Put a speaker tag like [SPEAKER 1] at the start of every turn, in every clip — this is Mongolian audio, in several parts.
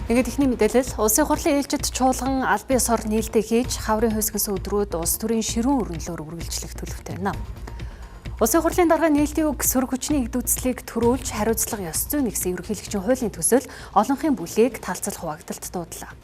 [SPEAKER 1] Ингээд ихний мэдээлэл улсын хурлын ээлжид чуулган аль бие сор нийлдэ хийж хаврын хөөсгөөс өдрүүд улс төрийн ширүүн өрнөлөөр үргэлжлэх төлөвтэй байна. Улсын хурлын дарга нийлтийн үг сөрөг хүчний игдүүцлийг төрүүлж хариуцлага ёс зүйн нэгсэн ерөнхийлөгчийн хуулийн төсөл олонхын бүлээг таалцал хуваагдалт дуудлаа.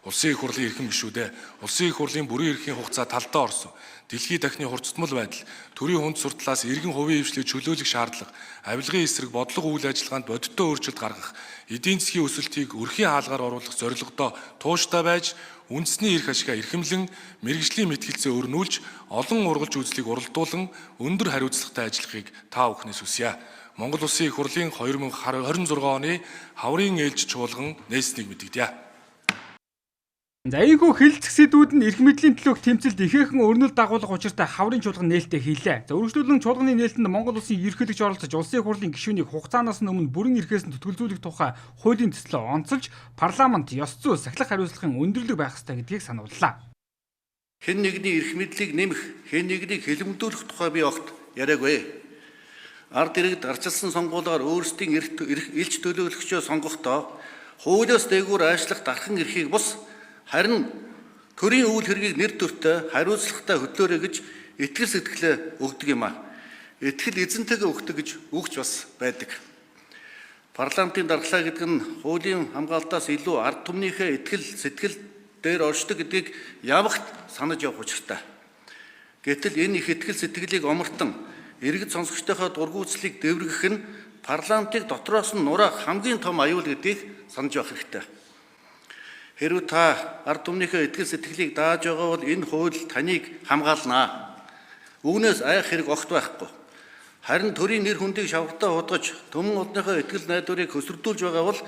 [SPEAKER 2] Улсын их хурлын эрхэм гишүүдээ улсын их хурлын бүрэн эрхийн хугацаа талдаа орсон дэлхийн дахны хурцтмал байдал төрийн хүнд сурталаас иргэн хувийн хвшлийг чөлөөлөх шаардлага авилгын эсрэг бодлого үйл ажиллагаанд бодиттой өөрчлөлт гаргах эдийн засгийн өсөлтийг өрхийн хаалгаар оруулах зорилгодоо тууштай байж үндэсний эрх ашигаа эрхэмлэн мэргэжлийн мэтгэлцээ өрнүүлж олон ургалж үзлийг уралдуулан өндөр хариуцлагатай ажиллахыг та бүхнээс хүсье. Монгол Улсын их хурлын 2026 оны хаврын ээлж чуулган нээснийг мэдэгдэе.
[SPEAKER 3] За ийхүү хэлэлцэх сэдвүүд нь эрх мэдлийн төлөөх тэмцэлд ихээхэн өрнөл дагуулах учиртай хаврын чуулган нээлттэй хийлээ. За өргөжлүүлэн чуулганы нээлтэнд Монгол Улсын ерөнхийлөгч оролцож улсын их хурлын гишүүнийг хугацаанаас өмнө бүрэн эрхээс нь төтгөлзүүлэх тухай хуулийн төслөө онцолж парламент ёс зүй сахилах хариуцлагын өндөрлөг байх ёстой гэдгийг санууллаа.
[SPEAKER 4] Хэн нэгний эрх мэдлийг нэмэх, хэн нэгнийг хэлэмдүүлэх тухай би огт яриаггүй. Ард иргэд арчилсан сонгуулиар өөрсдийн элч төлөөлөгчөө сонгохдоо хуулиас дээгүүр ажиллах дархан эрхийг бус харин төрийн үйл хэргийг нэр төртөө хариуцлагатай хөтлөөрэй гэж итгэл сэтгэлээ өгдөг юм а. Итгэл эзэнтэйгээ өгдөг гэж үгч бас байдаг. Парламентын даргалаа гэдэг нь хуулийн хамгаалтаас илүү ард түмнийхээ итгэл сэтгэл дээр оршдог гэдгийг явахт санаж явах учиртай. Гэтэл энэ их итгэл сэтгэлийг омартан иргэд сонсогчдийнхоо дургүйцлийг дэврэгэх нь парламентыг дотроос нь нураах хамгийн том аюул гэдгийг санаж явах хэрэгтэй. Хэрвээ та ард түмнийхээ итгэл сэтгэлийг дааж байгаа бол энэ хууль таныг хамгаалнаа. Үүнээс айх хэрэг огт байхгүй. Харин төрийн нэр хүндийг шавхартаа худгаж түмэн улсынхаа итгэл найдварыг хөсөрдүүлж байгаа бол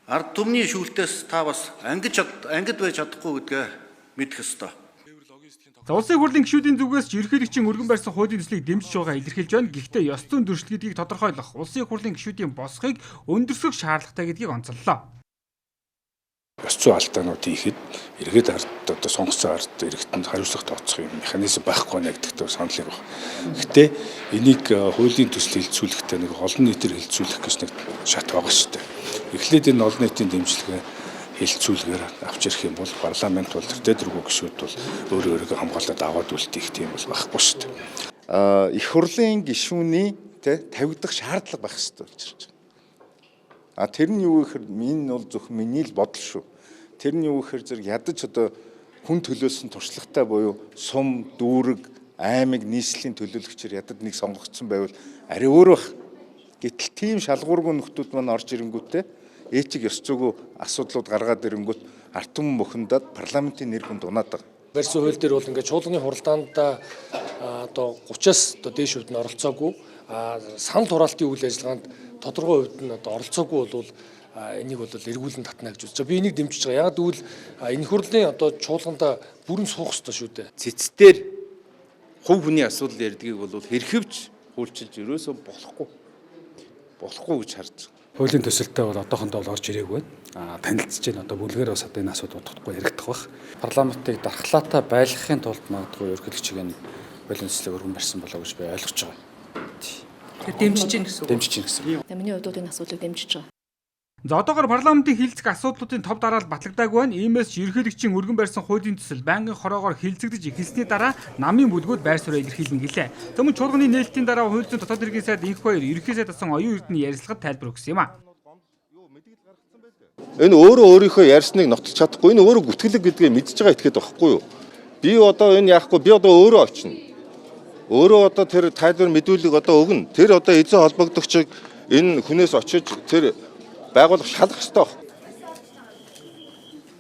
[SPEAKER 4] ард түмний шүүлтээс та бас ангид байж чадахгүй гэдгээ мэдэх ёстой.
[SPEAKER 3] За улсын хурлын гишүүдийн зүгээс ч ерөнхийлөгчийн өргөн барьсан хуулийн төслийг дэмжиж байгаа илэрхийлж байна. Гэхдээ ёс зүйн дүрслэл гэдгийг тодорхойлох улсын хурлын гишүүдийн босхийг өндөрсөх шаардлагатай гэдгийг онцоллоо.
[SPEAKER 5] Ёс зүйн алдаанууд хийхэд иргэд ард сонгоцсон ард иргэдэнд хариуцлага тооцох юм механизм байхгүй нэ гэдэгт санал юм байна. Гэхдээ энийг хуулийн төсөл хэлэлцүүлэхдээ нэг олон нийтээр хэлэлцүүлэх гэж нэг шат байгаа шүү дээ. Эхлээд энэ олон нийтийн дэмжлэгээ хэлэлцүүлгээр авч ирэх юм бол парламент бол тэр дөрвөө гишүүд бол өөрөөгөө хамгаалаад аваад үлдээх тийм бол байхгүй шүү дээ.
[SPEAKER 6] Их хурлын гишүүний тавигдах шаардлага байх ёстой болж ирж байна. Тэр нь юу гэхээр энэ бол зөвхөн миний л бодол шүү. Тэр нь юу гэхээр зэрэг ядаж одоо хүн төлөөсөн туршлагатай буюу сум, дүүрэг, аймаг, нийслэлийн төлөөлөгчөөр ядад нэг сонгогдсон байвал арай өөр бах. Гэтэл тийм шалгуургүй нөхдүүд маань орж ирэнгүүтээ ээтик ёс зүйн асуудлууд гаргаад ирэнгүүт ард түмэн бохиндаад парламентын нэр хүнд унаад байгаа.
[SPEAKER 7] Барьсан хууль дээр бол ингээд чуулганы хуралдаанд одоо 30-аас одоо дээш хувьд нь оролцоогүй санал хураалтын үйл ажиллагаанд тодорхой хувьд нь одоо оролцоогүй бол энийг бол эргүүлэн татна гэж үзэж байгаа. Би энийг дэмжиж байгаа. Яг тэгвэл энэ хурлын одоо чуулганд бүрэн суух ёстой шүү дээ.
[SPEAKER 8] Цэцтэр хувь хүний асуудал ярьдгийг бол хэрхэвч хуульчилж өрөөсөө болохгүй гэж харж байгаа.
[SPEAKER 5] Хуулийн төсөлтөд бол одоохондоо бол орж ирээгүй байна. Танилцж байна. Одоо бүлгээр бас одоо энэ асуудал бодохгүй яригдах бах. Парламентыг дархлаатай байлгахын тулд магадгүй ерөнхийлөгчийн хуулийн төслийг өргөн барьсан болоо гэж би ойлгож байгаа.
[SPEAKER 1] Дэмжиж гин гэсэн.
[SPEAKER 5] Дэмжиж гин гэсэн.
[SPEAKER 1] Миний хувьд энэ асуудлыг дэмжиж байгаа.
[SPEAKER 3] За одоогоор парламентын хилцэх асуудлуудын тов дараалал батлагдаагүй байна. Иймээс ч ерөнхийлөгчийн өргөн барьсан хуулийн төсөл байнгын хороогоор хилцэгдэж эхэлсний дараа намын бүлгүүд байр суурь илэрхийлнэ гэлээ. Зөвхөн чуулганы нээлтийн дараа хууль зүйн дотоод хэргийн сайд инх баяр ерөнхий сайд асан оюун эрдэнэ ярилцлагад тайлбар өгсөн юм а.
[SPEAKER 6] Энэ өөрийнхөө ярьсныг нотолж чадахгүй, энэ өөрөө гүтгэлэг гэдгээ мэдж байгаа этгээд байхгүй юу? Би одоо энэ яахгүй, би одоо өөрөө очино. Өөрөө одоо тэр тайлбар мэдүүлэг одоо өгнө. Тэр одоо эзэн холбогдогчийг энэ хүнээс очиж тэр байгуулах шалгах ёстой.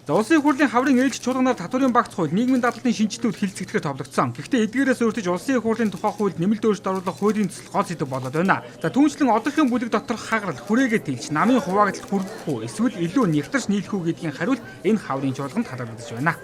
[SPEAKER 3] За улсын хурлын хаврын ээлж чуулганаар татварын багц хууль нийгмийн дадлалын шинжилтүүд хэлэлцэгдэхээр товлогдсон. Гэхдээ эдгээрээс өөртөж улсын хурлын тухай хууль нэмэлт өөрчлөлт оруулах хуулийн төсөл гол сэдэв болоод байна. За түүнчлэн одоогийн бүлэг доторх хагарал хүрээгээ тэлж намын хуваагдалд хүргэх үү эсвэл илүү нэгтарч нийлэх үү гэдгийн хариулт энэ хаврын чуулганд халагдаж байна.